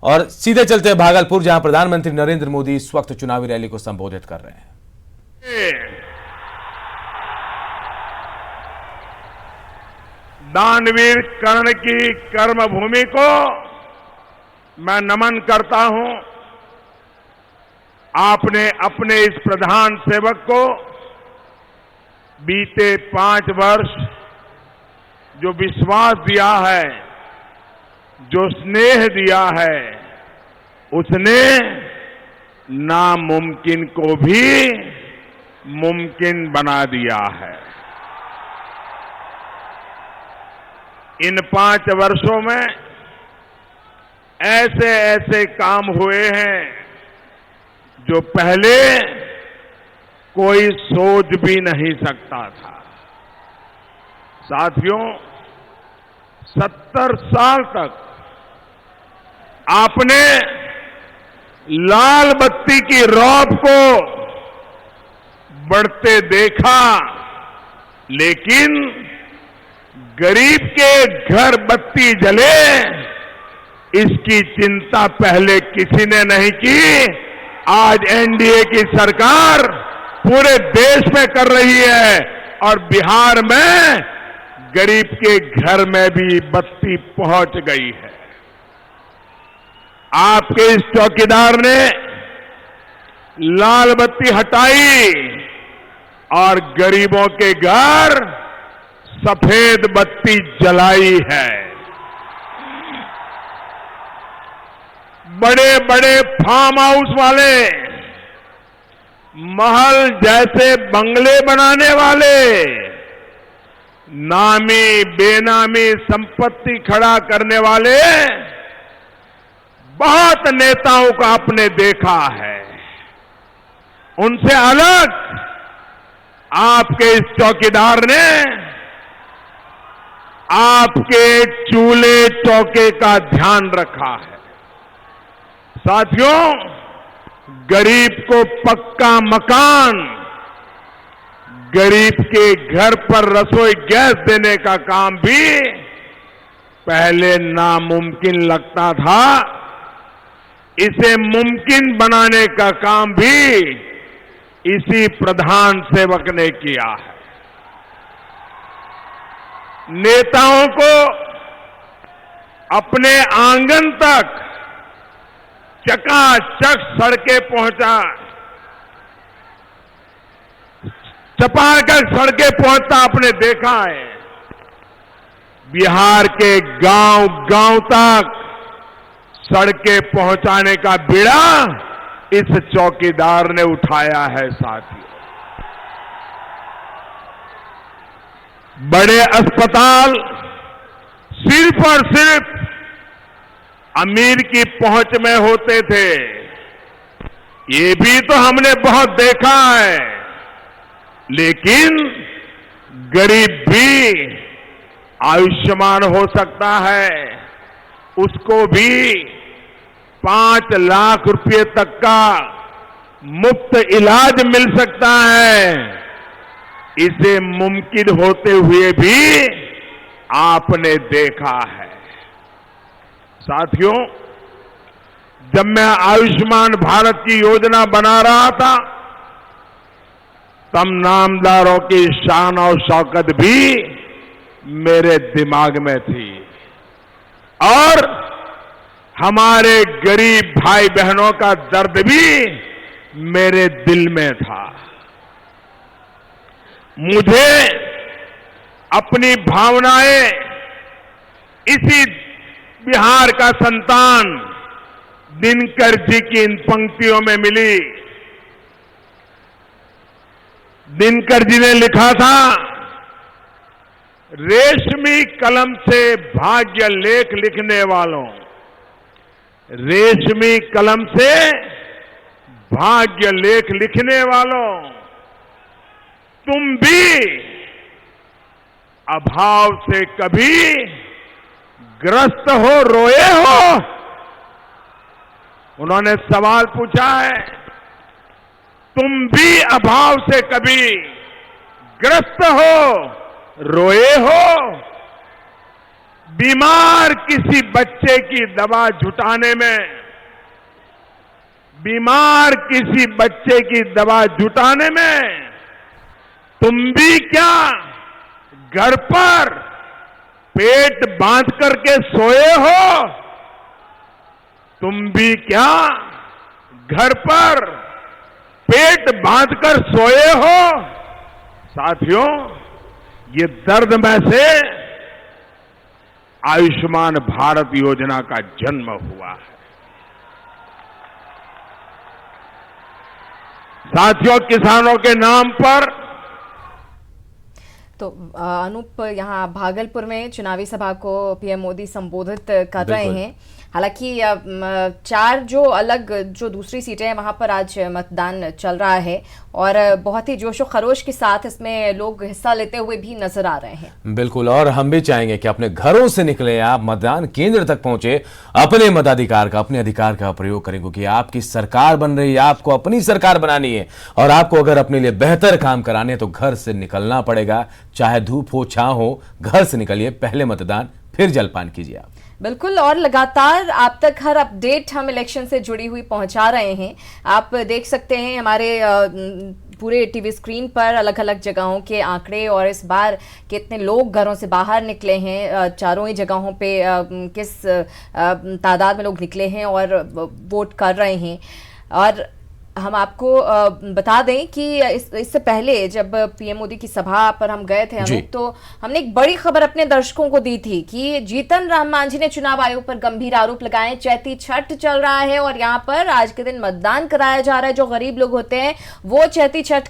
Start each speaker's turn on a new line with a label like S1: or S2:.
S1: और सीधे चलते हैं भागलपुर, जहां प्रधानमंत्री नरेंद्र मोदी इस वक्त चुनावी रैली को संबोधित कर रहे हैं।
S2: दानवीर कर्ण की कर्मभूमि को मैं नमन करता हूं। आपने अपने इस प्रधान सेवक को बीते 5 वर्ष जो विश्वास दिया है, जो स्नेह दिया है, उसने नामुमकिन को भी मुमकिन बना दिया है। इन 5 वर्षों में ऐसे ऐसे काम हुए हैं जो पहले कोई सोच भी नहीं सकता था। साथियों, 70 साल तक आपने लाल बत्ती की रौब को बढ़ते देखा, लेकिन गरीब के घर बत्ती जले इसकी चिंता पहले किसी ने नहीं की। आज एनडीए की सरकार पूरे देश में कर रही है और बिहार में गरीब के घर में भी बत्ती पहुंच गई है। आपके इस चौकीदार ने लाल बत्ती हटाई और गरीबों के घर सफेद बत्ती जलाई है। बड़े बड़े फार्म हाउस वाले, महल जैसे बंगले बनाने वाले, नामी बेनामी संपत्ति खड़ा करने वाले बहुत नेताओं को आपने देखा है। उनसे अलग आपके इस चौकीदार ने आपके चूल्हे चौके का ध्यान रखा है। साथियों, गरीब को पक्का मकान, गरीब के घर पर रसोई गैस देने का काम भी पहले नामुमकिन लगता था। इसे मुमकिन बनाने का काम भी इसी प्रधान सेवक ने किया है। नेताओं को अपने आंगन तक चकाचक सड़कें चपाकर सड़कें पहुंचता आपने देखा है। बिहार के गांव गांव तक सड़कें पहुंचाने का बीड़ा इस चौकीदार ने उठाया है। साथियों, बड़े अस्पताल सिर्फ और सिर्फ अमीर की पहुंच में होते थे, ये भी तो हमने बहुत देखा है। लेकिन गरीब भी आयुष्मान हो सकता है, उसको भी 5 लाख रुपए तक का मुफ्त इलाज मिल सकता है। इसे मुमकिन होते हुए भी आपने देखा है। साथियों, जब मैं आयुष्मान भारत की योजना बना रहा था, तब नामदारों की शान और शौकत भी मेरे दिमाग में थी और हमारे गरीब भाई बहनों का दर्द भी मेरे दिल में था। मुझे अपनी भावनाएं इसी बिहार का संतान दिनकर जी की इन पंक्तियों में मिली। दिनकर जी ने लिखा था, रेशमी कलम से भाग्य लेख लिखने वालों, रेशमी कलम से भाग्य लेख लिखने वालों, तुम भी अभाव से कभी ग्रस्त हो, रोए हो? उन्होंने सवाल पूछा है, तुम भी अभाव से कभी ग्रस्त हो, रोए हो? बीमार किसी बच्चे की दवा जुटाने में, बीमार किसी बच्चे की दवा जुटाने में तुम भी क्या घर पर पेट बांध करके सोए हो? तुम भी क्या घर पर पेट बांधकर सोए हो? साथियों, ये दर्द में से आयुष्मान भारत योजना का जन्म हुआ है। साथियों, किसानों के नाम पर
S3: तो अनूप यहाँ भागलपुर में चुनावी सभा को पीएम मोदी संबोधित कर रहे हैं। हालांकि 4 जो अलग जो दूसरी सीटें हैं वहां पर आज मतदान चल रहा है और बहुत ही जोशो खरोश के साथ इसमें लोग हिस्सा लेते हुए भी नजर आ रहे हैं।
S1: बिल्कुल, और हम भी चाहेंगे कि अपने घरों से निकले आप, मतदान केंद्र तक पहुंचे, अपने मताधिकार का, अपने अधिकार का प्रयोग करें, क्योंकि आपकी सरकार बन रही है, आपको अपनी सरकार बनानी है और आपको अगर अपने लिए बेहतर काम कराने हैं तो घर से निकलना पड़ेगा। चाहे धूप हो छांव हो, घर से निकलिए, पहले मतदान फिर जलपान कीजिए आप।
S3: बिल्कुल, और लगातार आप तक हर अपडेट हम इलेक्शन से जुड़ी हुई पहुंचा रहे हैं। आप देख सकते हैं हमारे पूरे टीवी स्क्रीन पर अलग अलग जगहों के आंकड़े और इस बार कितने लोग घरों से बाहर निकले हैं, चारों ही जगहों पे किस तादाद में लोग निकले हैं और वोट कर रहे हैं। और हम आपको बता दें कि इससे पहले जब पीएम मोदी की सभा पर हम गए थे अनूप, तो हमने एक बड़ी खबर अपने दर्शकों को दी थी कि जीतन राम मांझी ने चुनाव आयोग पर गंभीर आरोप लगाए। चैती छठ चल रहा है और यहाँ पर आज के दिन मतदान कराया जा रहा है। जो गरीब लोग होते हैं वो चैती छठ